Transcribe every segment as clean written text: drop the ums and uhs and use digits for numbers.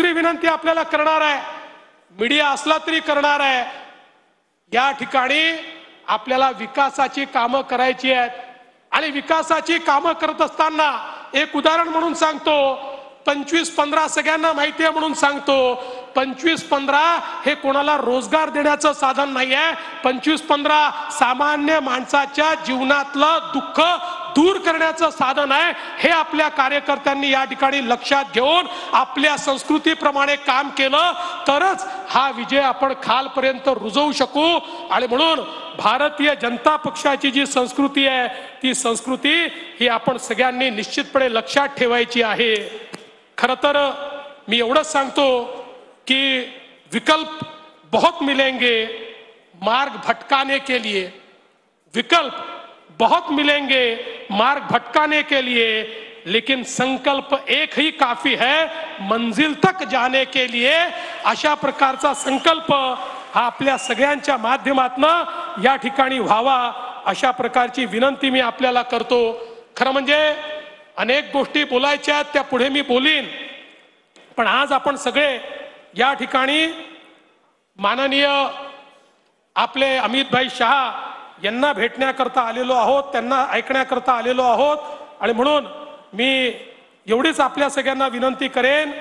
दुसरी विनंती आपल्याला करणार आहे, मीडिया असला तरी करणार आहे, या ठिकाणी आपल्याला विकासाची कामं करायची आहेत आणि विकासाची कामं करत असताना एक उदाहरण म्हणून सांगतो, 25-15 सगळ्यांना माहिती आहे म्हणून सांगतो, 25-15 हे कोणाला रोजगार देण्याचं साधन नाही आहे, 25-15 सामान्य माणसाच्या जीवनातलं दुःख दूर करण्याचं साधन आहे। हे आपल्या कार्यकर्त्यांनी या ठिकाणी लक्षात घेऊन आपल्या संस्कृतीप्रमाणे काम केलं तरच हा विजय आपण खालपर्यंत रुजवू शकू। आणि म्हणून भारतीय जनता पक्षाची जी संस्कृती आहे ती संस्कृती ही आपण सगळ्यांनी निश्चितपणे लक्षात ठेवायची आहे। खरं तर मी एवढंच सांगतो कि विकल्प बहुत मिलेंगे मार्ग भटकाने के लिए, विकल्प बहुत मिलेंगे मार्ग भटकाने के लिए, लेकिन संकल्प एक ही काफी है मंजिल तक जाने के लिए। अशा प्रकारचा संकल्प हा आपल्या सगळ्यांच्या माध्यमातून या ठिकाणी व्हावा, अशा प्रकारची विनंती मी आपल्याला करतो। खरं म्हणजे अनेक गोष्टी बोलायच्या आहेत, त्या पुढे मी बोलीन, पण आज आपण सगळे या ठिकाणी माननीय आपले अमित भाई शहा यांना भेटण्याकरता आलेलो आहोत, त्यांना ऐकण्याकरता आलेलो आहोत। आणि म्हणून मी एवढीच आपल्या सगळ्यांना विनंती करेन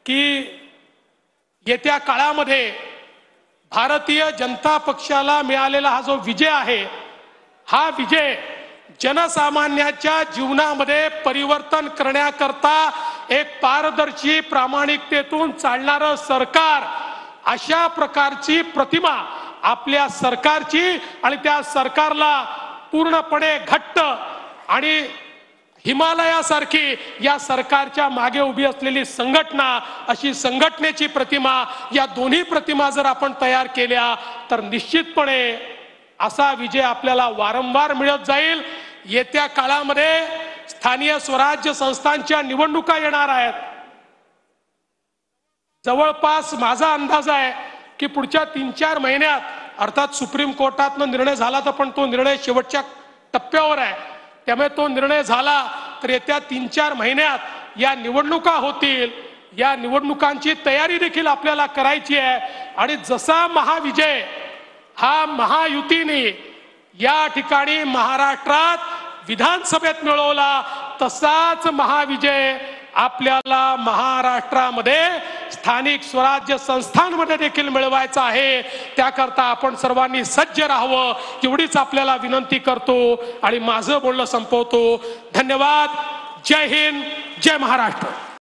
की येत्या काळामध्ये भारतीय जनता पक्षाला मिळालेला हा जो विजय आहे, हा विजय जनसामान्याच्या जीवनामध्ये परिवर्तन करण्याकरता एक पारदर्शी प्रामाणिकतेतून चालणारं सरकार, अशा प्रकारची प्रतिमा आपल्या सरकारची आणि त्या सरकारला पूर्णपणे घट्ट आणि हिमालयासारखी या सरकारच्या मागे उभी असलेली संघटना, अशी संघटनेची प्रतिमा, या दोन्ही प्रतिमा जर आपण तयार केल्या तर निश्चितपणे असा विजय आपल्याला वारंवार मिळत जाईल। येत्या काळामध्ये स्थानिक स्वराज्य संस्थांच्या निवडणुका येणार आहेत। जवळपास माझा अंदाज आहे की पुढच्या 3-4 महिन्यात, अर्थात सुप्रीम कोर्टातनं निर्णय झाला तर पण तो निर्णय शेवटच्या टप्प्यावर आहे, त्यामुळे तो निर्णय झाला तर येत्या 3-4 महिन्यात या निवडणुका होतील। या निवडणुकांची तयारी देखील आपल्याला करायची आहे आणि जसा महाविजय हा महायुतीने या ठिकाणी महाराष्ट्रात विधानसभेत मिळवला, तसाच महाविजय आपल्याला महाराष्ट्रामध्ये स्थानिक स्वराज्य संस्थांमध्ये देखील मिळवायचा आहे। त्याकरता आपण सर्वांनी सज्ज राहावं एवढीच आपल्याला विनंती करतो आणि माझं बोलणं संपवतो। धन्यवाद। जय हिंद, जय महाराष्ट्र।